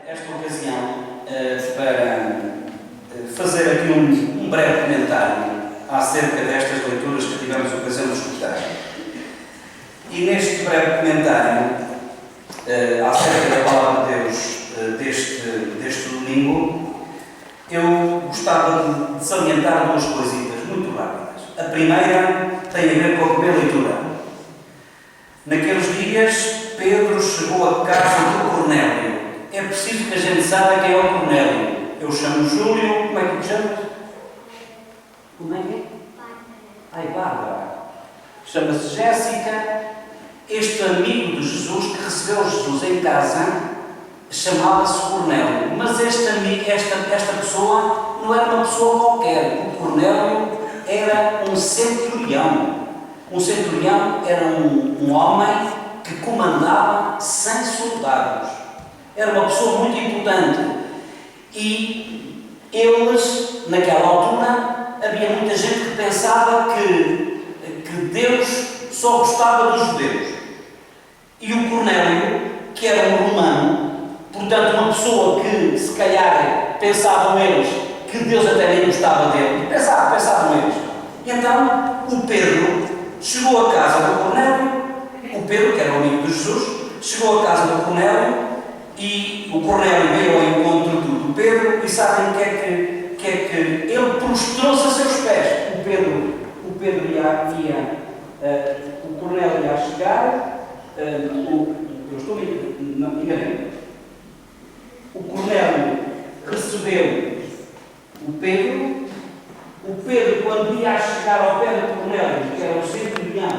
esta ocasião para fazer aqui um breve comentário acerca destas leituras que tivemos a ocasião de escutar. E neste breve comentário acerca da Palavra de Deus deste domingo, eu gostava de salientar duas coisitas muito rápidas. A primeira tem a ver com a primeira leitura. Naqueles dias, Pedro chegou à casa do Cornélio. É preciso que a gente saiba quem é o Cornélio. Eu chamo Júlio. Como é que te chamas? Como é que é? Ai, Bárbara. Chama-se Jéssica. Este amigo de Jesus que recebeu Jesus em casa chamava-se Cornélio. Mas esta pessoa não era uma pessoa qualquer. O Cornélio era um centurião. Um centurião era um homem que comandava 100 soldados. Era uma pessoa muito importante. E eles, naquela altura, havia muita gente que pensava que Deus só gostava dos judeus. E o Cornélio, que era um romano, portanto uma pessoa que se calhar pensavam eles que Deus até nem gostava dele, pensavam eles. E então o Pedro chegou à casa do Cornélio. O Pedro, que era o amigo de Jesus, chegou à casa do Cornélio e o Cornélio veio ao encontro do Pedro e sabem o que é que ele prostrou-se a seus pés. O Cornélio ia chegar, eu estou enganando. O Cornélio recebeu o Pedro. O Pedro, quando ia chegar ao pé do Cornélio, que era o centurião,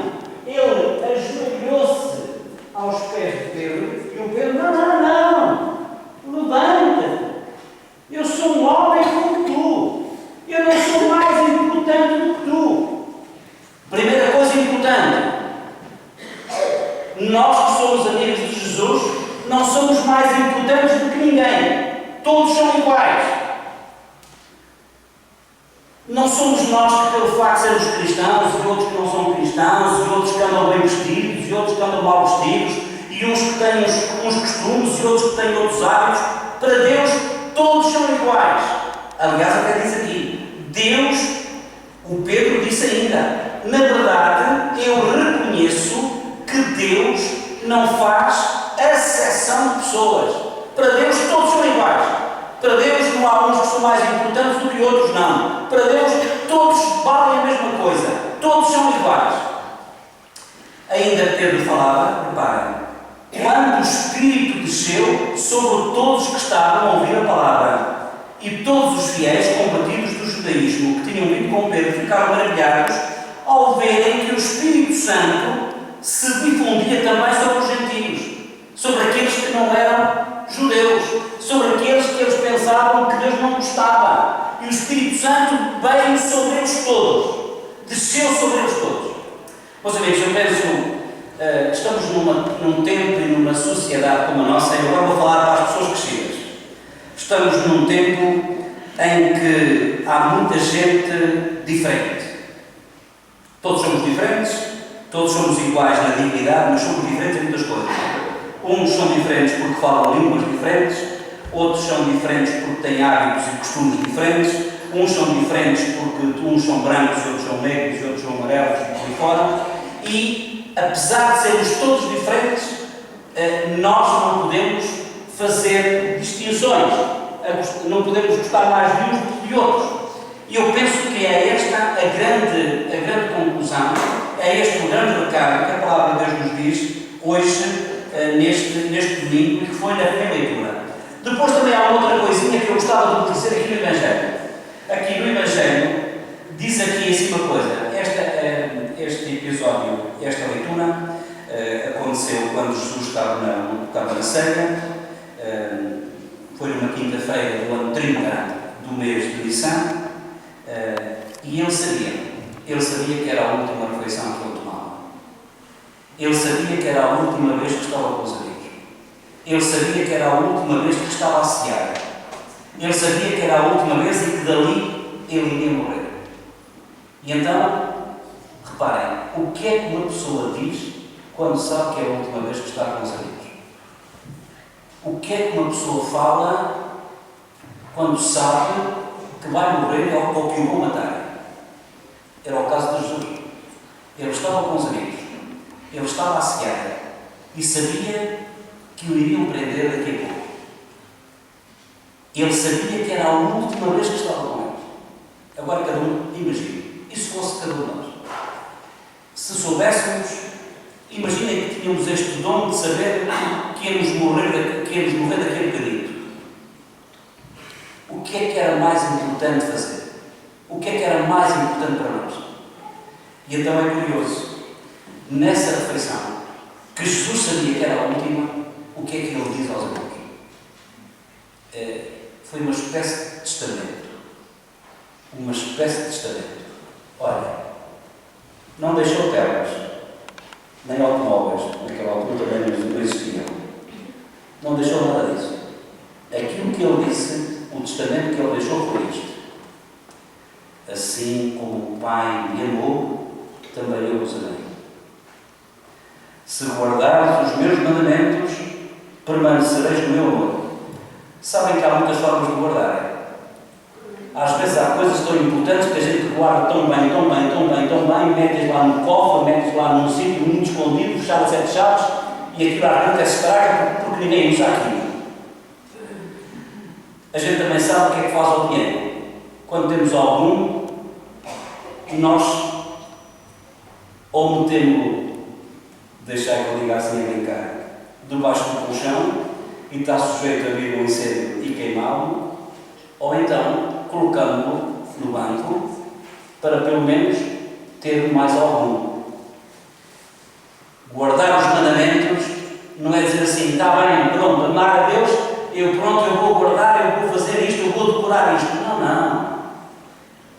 ele ajoelhou-se aos pés de Pedro e o Pedro, não, levanta-te, eu sou um homem como tu, eu não sou mais importante do que tu. Primeira coisa importante, nós que somos amigos de Jesus, não somos mais importantes do que ninguém, todos são iguais. Não somos nós que, pelo facto de sermos cristãos, e outros que não são cristãos, e outros que andam bem vestidos, e outros que andam mal vestidos, e uns que têm uns costumes, e outros que têm outros hábitos. Para Deus, todos são iguais. Aliás, até diz aqui, Deus, o Pedro disse ainda, na verdade, eu reconheço que Deus não faz acessão de pessoas. Para Deus, todos são iguais. Para Deus não há uns que são mais importantes do que outros, não. Para Deus todos valem a mesma coisa. Todos são iguais. Ainda Pedro falava, reparem, quando o Espírito desceu sobre todos que estavam a ouvir a palavra, e todos os fiéis convertidos do judaísmo que tinham vindo com Pedro ficaram maravilhados ao verem que o Espírito Santo se difundia também sobre os gentios, sobre aqueles que não eram judeus, sobre aqueles que eles pensavam que Deus não gostava. E o Espírito Santo veio sobre eles todos, desceu sobre eles todos. Meus amigos, eu penso, estamos num tempo e numa sociedade como a nossa, e agora vou falar para as pessoas crescidas. Estamos num tempo em que há muita gente diferente. Todos somos diferentes, todos somos iguais na dignidade, mas somos diferentes em muitas coisas. Uns são diferentes porque falam línguas diferentes, outros são diferentes porque têm hábitos e costumes diferentes, uns são diferentes porque uns são brancos, outros são negros, outros são amarelos e por aí fora. E, apesar de sermos todos diferentes, nós não podemos fazer distinções, não podemos gostar mais de uns do que de outros. E eu penso que é esta a grande conclusão, é este o grande recado que a Palavra de Deus nos diz hoje, neste domingo, e que foi na primeira leitura. Depois também há uma outra coisinha que eu gostava de dizer aqui no Evangelho. Aqui no Evangelho diz aqui assim uma coisa. Este episódio, esta leitura, aconteceu quando Jesus estava na ceia. Foi numa quinta-feira do ano 30 do mês de Nissan. E ele sabia que era a última refeição que ele tomava. Ele sabia que era a última vez que estava com os amigos. Ele sabia que era a última vez que estava a cear. Ele sabia que era a última vez e que dali ele iria morrer. E então, reparem, o que é que uma pessoa diz quando sabe que é a última vez que está com os amigos? O que é que uma pessoa fala quando sabe que vai morrer ou que o vão matar? Era o caso de Jesus. Ele estava com os amigos, ele estava a cear e sabia que o iriam prender daqui a pouco. Ele sabia que era a última vez que estava com eles. Agora cada um, imagine, e se fosse cada um de nós? Se soubéssemos, imaginem que tínhamos este dom de saber que íamos morrer daquele bocadinho. O que é que era mais importante fazer? O que é que era mais importante para nós? E então é curioso, nessa refeição, que Jesus sabia que era a última, o que é que ele diz aos amigos? Foi uma espécie de testamento. Uma espécie de testamento. Olha, não deixou telas, nem automóveis, naquela altura também não existiam. Não deixou nada disso. Aquilo que ele disse, o testamento que ele deixou foi isto. Assim como o Pai me amou, também eu vos amei. Se guardares os meus mandamentos, permanecereis no meu amor. Sabem que há muitas formas de guardar. Às vezes há coisas tão importantes que a gente guarda tão bem, metes lá no cofre, metes lá num sítio muito escondido, fechado a 7 chaves, e aquilo à frente se estraga porque ninguém usa aquilo. A gente também sabe o que é que faz ao dinheiro. Quando temos algum, nós ou metemos, deixar que eu diga assim a brincar, debaixo do colchão e está sujeito a vir um incêndio e queimá-lo, ou então colocando-o no banco para pelo menos ter mais algum. Guardar os mandamentos não é dizer assim, está bem, pronto, amar a Deus, eu vou guardar, eu vou fazer isto, eu vou decorar isto. Não, não.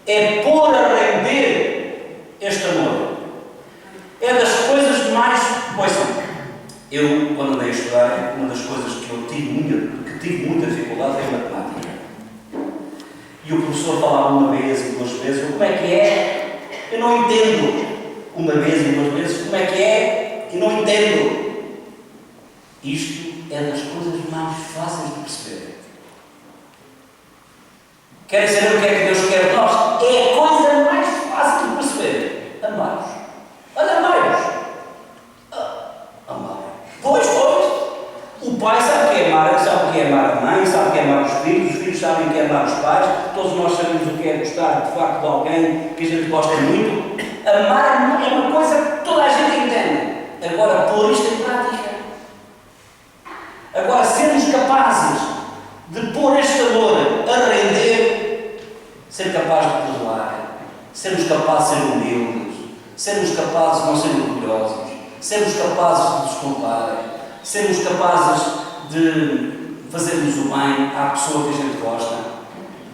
É pôr a render este amor. É das coisas mais... Ouçam, eu, quando andei a estudar, uma das coisas que eu tive muita dificuldade foi a matemática. E o professor falava uma vez e duas vezes, como é que é? Eu não entendo. Uma vez e duas vezes, como é que é? Eu não entendo. Isto é das coisas mais fáceis de perceber. Querem saber o que é que Deus quer de nós? É a coisa mais fácil de perceber. Amar-os. Olha, amar-os. Amar. Pois. O pai sabe o que é amar, sabe o que é amar a mãe, sabe o que é amar os filhos sabem o que é amar os pais, todos nós sabemos o que é gostar de facto de alguém que a gente gosta muito. Amar é uma coisa que toda a gente entende. Agora, pôr isto em prática. Agora, sermos capazes de pôr este amor a render, ser capazes de perdoar, sermos capazes de ser humildes, sermos capazes de não ser orgulhosos, sermos capazes de desculpar, sermos capazes de fazermos o bem à pessoa que a gente gosta.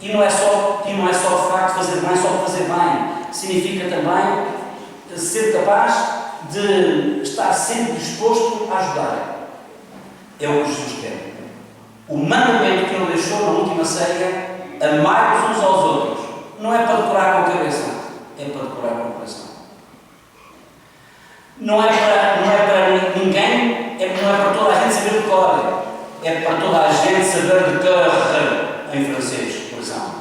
E não é só o facto de fazer bem, só fazer bem. Significa também ser capaz de estar sempre disposto a ajudar. É o que Jesus quer. O mandamento que Ele deixou na última ceia, amai-vos uns aos outros, não é para decorar com a cabeça, é para decorar com o coração. Não é para ninguém, não é para toda a gente saber de cor, é para toda a gente saber de cor, em francês, por exemplo.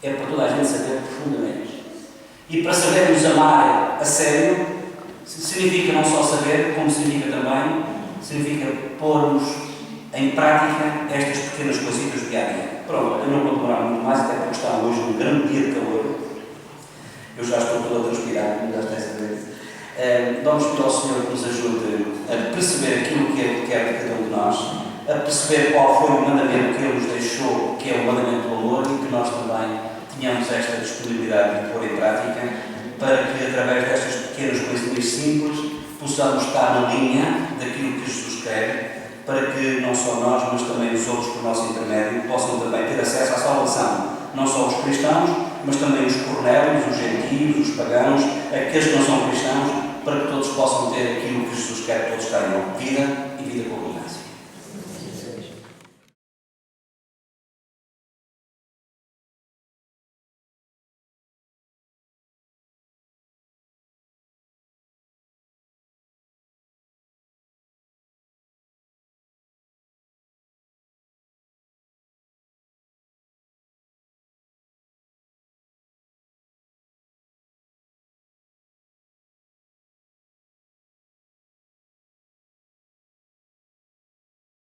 É para toda a gente saber profundamente. E para sabermos amar a sério, significa não só saber, como significa pormos em prática estas pequenas coisitas do dia a dia. Pronto, eu não vou demorar muito mais, até porque está hoje um grande dia de calor. Eu já estou todo a transpirar, como já está a saber. Vamos pedir ao Senhor que nos ajude a perceber aquilo que Ele quer de cada um de nós, a perceber qual foi o mandamento que Ele nos deixou, que é o mandamento do amor, e que nós também tenhamos esta disponibilidade de pôr em prática, para que através destas pequenas coisinhas simples possamos estar na linha daquilo que Jesus quer, para que não só nós, mas também os outros, por nosso intermédio, possam também ter acesso à salvação. Não só os cristãos, mas também os cornélios, os gentios, os pagãos, aqueles que não são cristãos, para que todos possam ter aquilo que Jesus quer que todos tenham, vida e vida com abundância.